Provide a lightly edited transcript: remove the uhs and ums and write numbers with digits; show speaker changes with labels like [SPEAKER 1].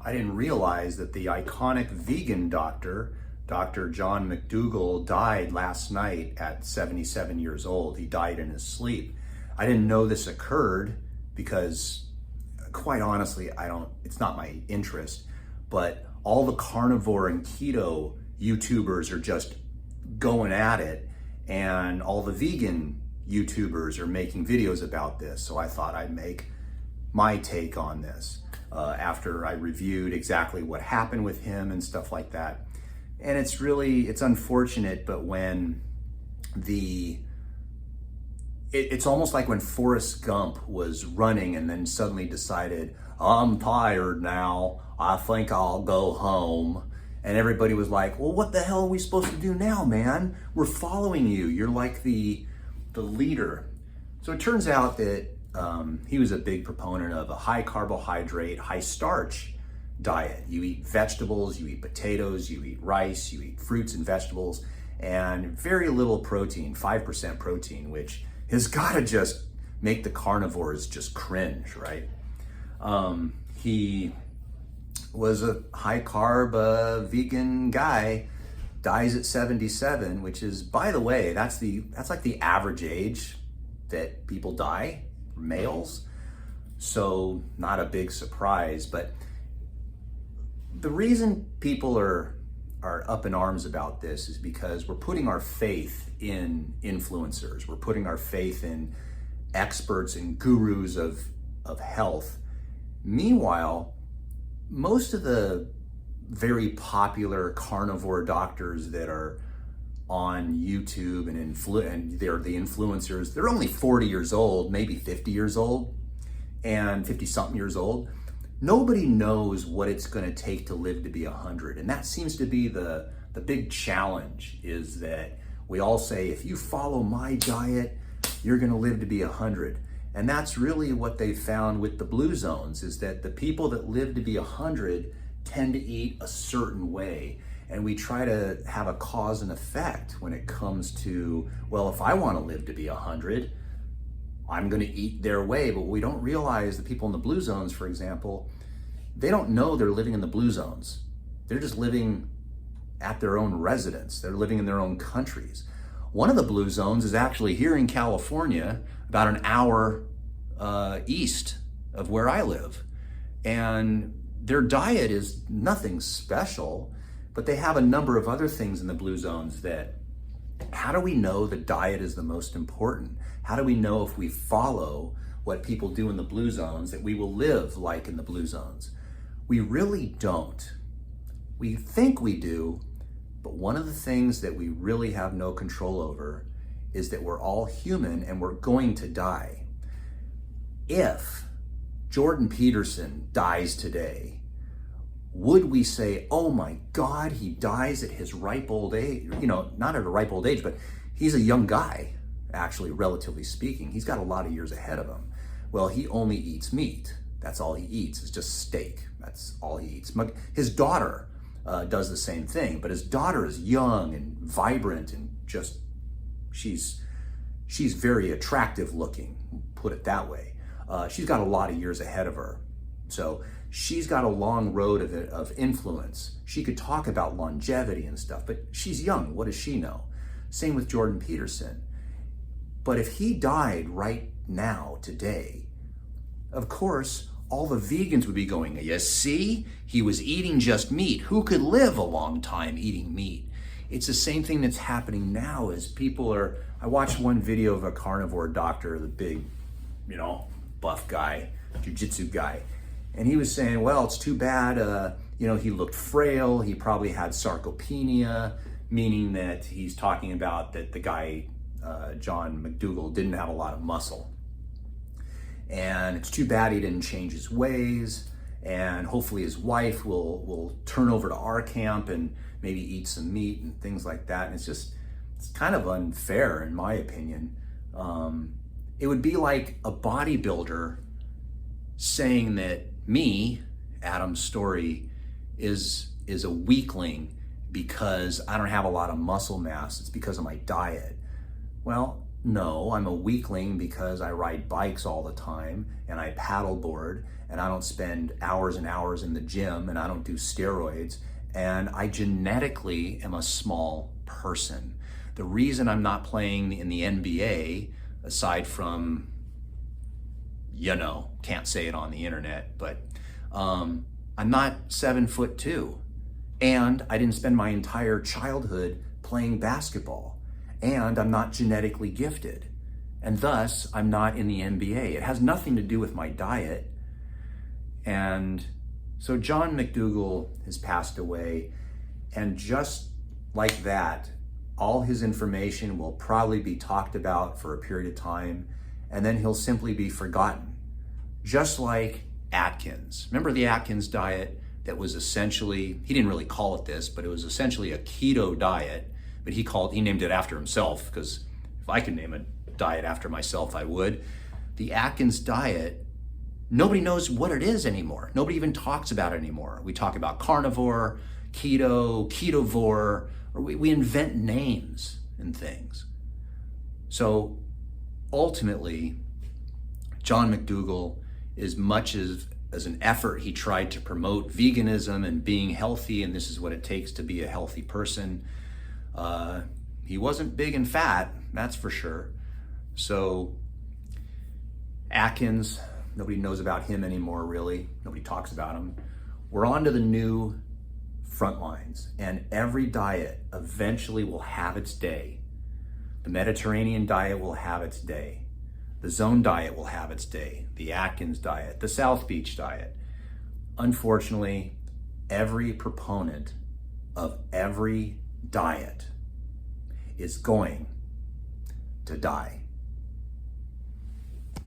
[SPEAKER 1] I didn't realize that the iconic vegan doctor, Dr. John McDougall, died last night at 77 years old. He died in his sleep. I didn't know this occurred because, quite honestly, it's not my interest, but all the carnivore and keto YouTubers are just going at it, and all the vegan YouTubers are making videos about this. So I thought I'd make my take on this after I reviewed exactly what happened with him and stuff like that. And it's unfortunate, but when it's almost like when Forrest Gump was running and then suddenly decided, I'm tired now, I think I'll go home. And everybody was like, well, what the hell are we supposed to do now, man? We're following you. You're like the leader. So it turns out that he was a big proponent of a high carbohydrate, high starch diet. You eat vegetables, you eat potatoes, you eat rice, you eat fruits and vegetables, and very little protein, 5% protein, which has got to just make the carnivores just cringe, right? He was a high carb vegan guy, dies at 77, which is, by the way, that's like the average age that people die, males. So not a big surprise, but the reason people are up in arms about this is because we're putting our faith in influencers. We're putting our faith in experts and gurus of health. Meanwhile, most of the very popular carnivore doctors that are on YouTube and they're the influencers, they're only 40 years old, maybe 50 years old, and 50 something years old. Nobody knows what it's going to take to live to be 100. And that seems to be the big challenge, is that we all say, if you follow my diet, you're going to live to be 100. And that's really what they found with the blue zones, is that the people that live to be 100 tend to eat a certain way. And we try to have a cause and effect when it comes to, well, if I want to live to be 100, I'm going to eat their way. But we don't realize the people in the blue zones, for example, they don't know they're living in the blue zones. They're just living at their own residence. They're living in their own countries. One of the blue zones is actually here in California, about an hour east of where I live. And their diet is nothing special, but they have a number of other things in the blue zones that, how do we know the diet is the most important? How do we know if we follow what people do in the blue zones that we will live like in the blue zones? We really don't. We think we do, but one of the things that we really have no control over is that we're all human and we're going to die. If Jordan Peterson dies today, would we say, oh my God, he dies at his ripe old age? You know, not at a ripe old age, but he's a young guy, actually, relatively speaking. He's got a lot of years ahead of him. Well, he only eats meat. That's all he eats, is just steak. That's all he eats. His daughter does the same thing, but his daughter is young and vibrant and just, she's very attractive looking, put it that way. She's got a lot of years ahead of her. So she's got a long road of influence. She could talk about longevity and stuff, but she's young. What does she know? Same with Jordan Peterson. But if he died right now, today, of course, all the vegans would be going, you see, he was eating just meat. Who could live a long time eating meat? It's the same thing that's happening now as people are, I watched one video of a carnivore doctor, the big, buff guy, jiu-jitsu guy. And he was saying, well, it's too bad, he looked frail. He probably had sarcopenia, meaning that he's talking about that the guy, John McDougall, didn't have a lot of muscle. And it's too bad he didn't change his ways. And hopefully his wife will turn over to our camp and maybe eat some meat and things like that. And it's kind of unfair, in my opinion. It would be like a bodybuilder saying that me, Adam Story, is a weakling because I don't have a lot of muscle mass. It's because of my diet. Well, No, I'm a weakling because I ride bikes all the time and I paddleboard and I don't spend hours and hours in the gym and I don't do steroids, and I genetically am a small person. The reason I'm not playing in the NBA, aside from, can't say it on the internet, but I'm not 7'2", and I didn't spend my entire childhood playing basketball, and I'm not genetically gifted, and thus I'm not in the NBA. It has nothing to do with my diet. And so John McDougall has passed away, and just like that, all his information will probably be talked about for a period of time, and then he'll simply be forgotten. Just like Atkins. Remember the Atkins diet that was essentially, he didn't really call it this, but it was essentially a keto diet, but he named it after himself, because if I could name a diet after myself, I would. The Atkins diet, nobody knows what it is anymore. Nobody even talks about it anymore. We talk about carnivore, keto, ketovore, or we invent names and things. So ultimately, John McDougall, as much as an effort he tried to promote veganism and being healthy, and this is what it takes to be a healthy person, he wasn't big and fat, that's for sure. So Atkins, nobody knows about him anymore, really. Nobody talks about him. We're on to the new front lines, and every diet eventually will have its day. The Mediterranean diet will have its day. The Zone diet will have its day. The Atkins diet, the South Beach diet. Unfortunately, every proponent of every diet is going to die.